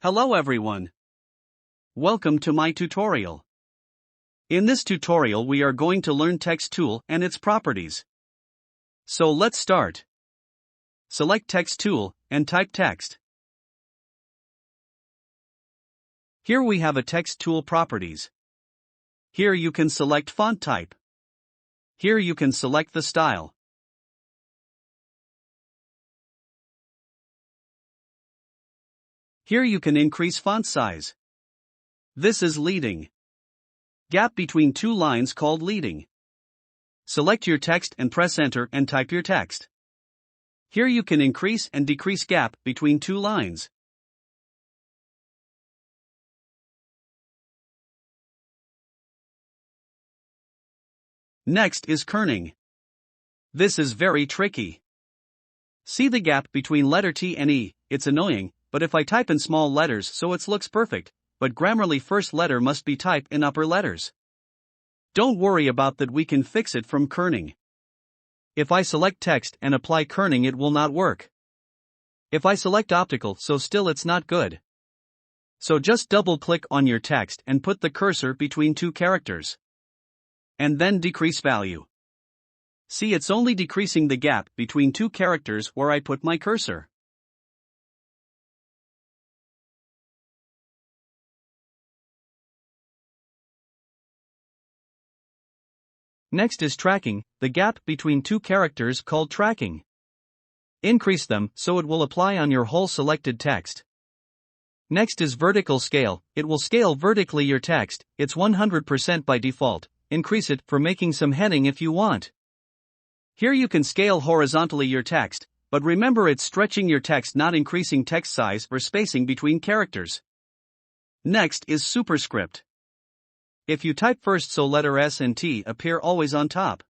Hello everyone. Welcome to my tutorial. In this tutorial we are going to learn text tool and its properties. So let's start. Select text tool and type text. Here we have a text tool properties. Here you can select font type. Here you can select the style. Here you can increase font size. This is leading. Gap between two lines called leading. Select your text and press enter and type your text. Here you can increase and decrease gap between two lines. Next is kerning. This is very tricky. See the gap between letter T and E, it's annoying, but if I type in small letters so it looks perfect, but grammarly first letter must be typed in upper letters. Don't worry about that, we can fix it from kerning. If I select text and apply kerning it will not work. If I select optical so still it's not good. So just double click on your text and put the cursor between two characters. And then decrease value. See, it's only decreasing the gap between two characters where I put my cursor. Next is tracking, the gap between two characters called tracking. Increase them so it will apply on your whole selected text. Next is vertical scale, it will scale vertically your text, it's 100% by default, increase it for making some heading if you want. Here you can scale horizontally your text, but remember it's stretching your text, not increasing text size or spacing between characters. Next is superscript. If you type first so letter S and T appear always on top.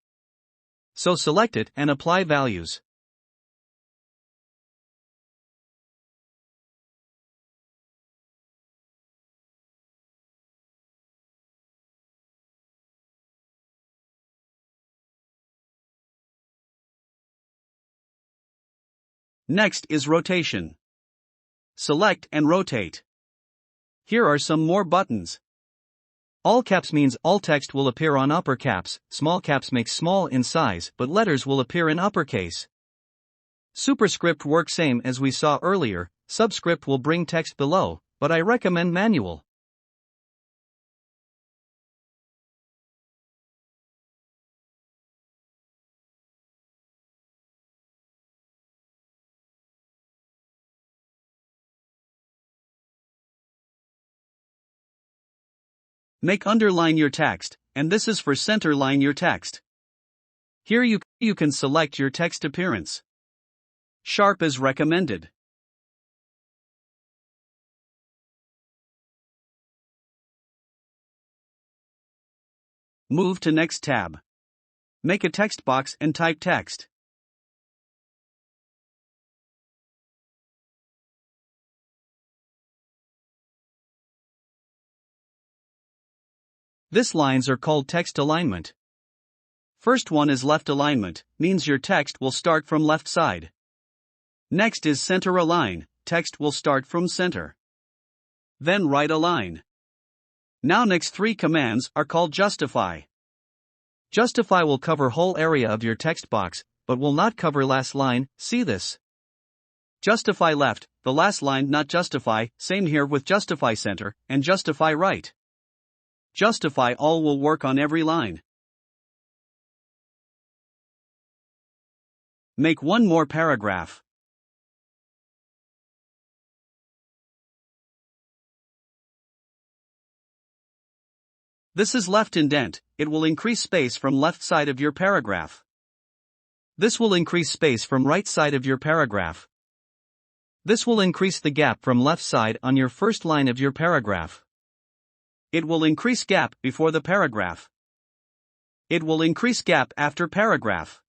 So select it and apply values. Next is rotation. Select and rotate. Here are some more buttons. All caps means all text will appear on upper caps, small caps makes small in size but letters will appear in uppercase. Superscript works same as we saw earlier, subscript will bring text below, but I recommend manual. Make underline your text, and this is for centerline your text. Here you can select your text appearance. Sharp is recommended. Move to next tab. Make a text box and type text. This lines are called text alignment. First one is left alignment, means your text will start from left side. Next is center align, text will start from center. Then right align. Now next three commands are called justify. Justify will cover whole area of your text box, but will not cover last line, see this. Justify left, the last line not justify, same here with justify center, and justify right. Justify all will work on every line. Make one more paragraph. This is left indent, it will increase space from left side of your paragraph. This will increase space from right side of your paragraph. This will increase the gap from left side on your first line of your paragraph. It will increase gap before the paragraph. It will increase gap after paragraph.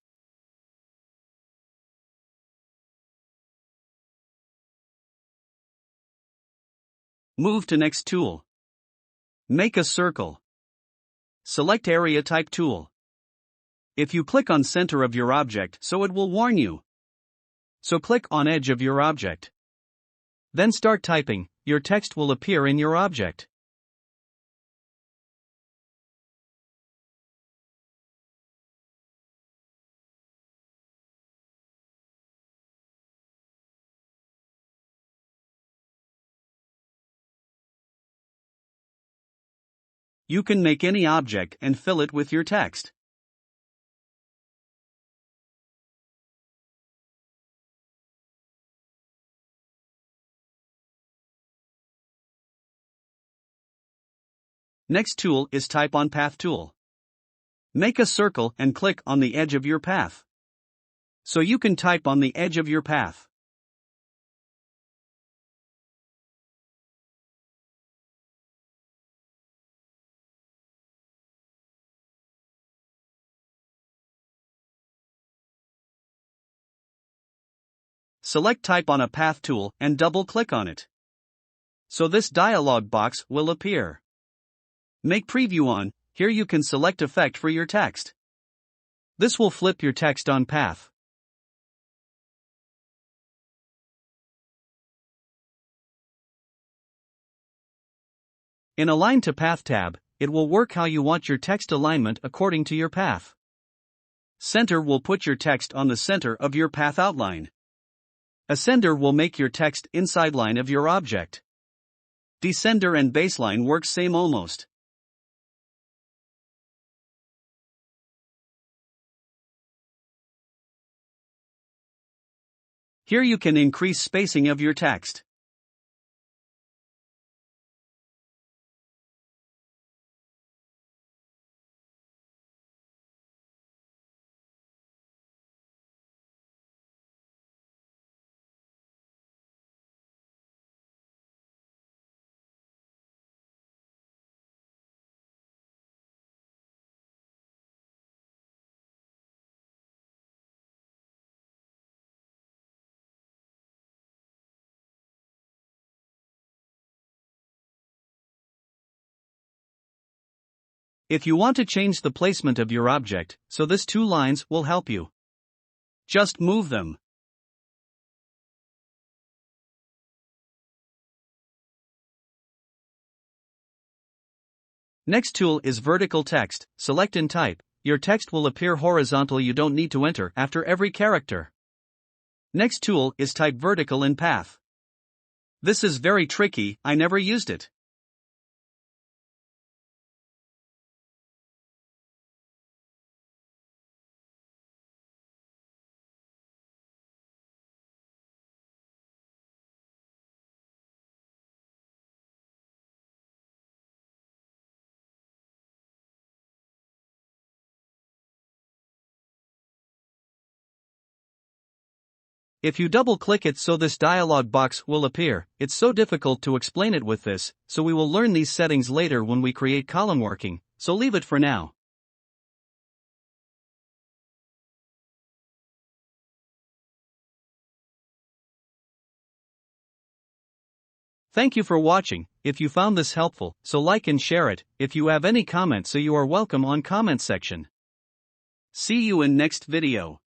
Move to next tool. Make a circle. Select area type tool. If you click on center of your object so it will warn you. So click on edge of your object. Then start typing, your text will appear in your object. You can make any object and fill it with your text. Next tool is Type on Path tool. Make a circle and click on the edge of your path. So you can type on the edge of your path. Select Type on a Path tool and double-click on it. So this dialog box will appear. Make Preview on. Here you can select Effect for your text. This will flip your text on path. In Align to Path tab, it will work how you want your text alignment according to your path. Center will put your text on the center of your path outline. Ascender will make your text inside line of your object. Descender and baseline works same almost. Here you can increase spacing of your text. If you want to change the placement of your object, so this two lines will help you. Just move them. Next tool is Vertical Text. Select and type. Your text will appear horizontal. You don't need to enter after every character. Next tool is Type Vertical in Path. This is very tricky, I never used it. If you double-click it, so this dialog box will appear. It's so difficult to explain it with this, so we will learn these settings later when we create column working, so leave it for now. Thank you for watching. If you found this helpful, so like and share it. If you have any comments, so you are welcome on comment section. See you in next video.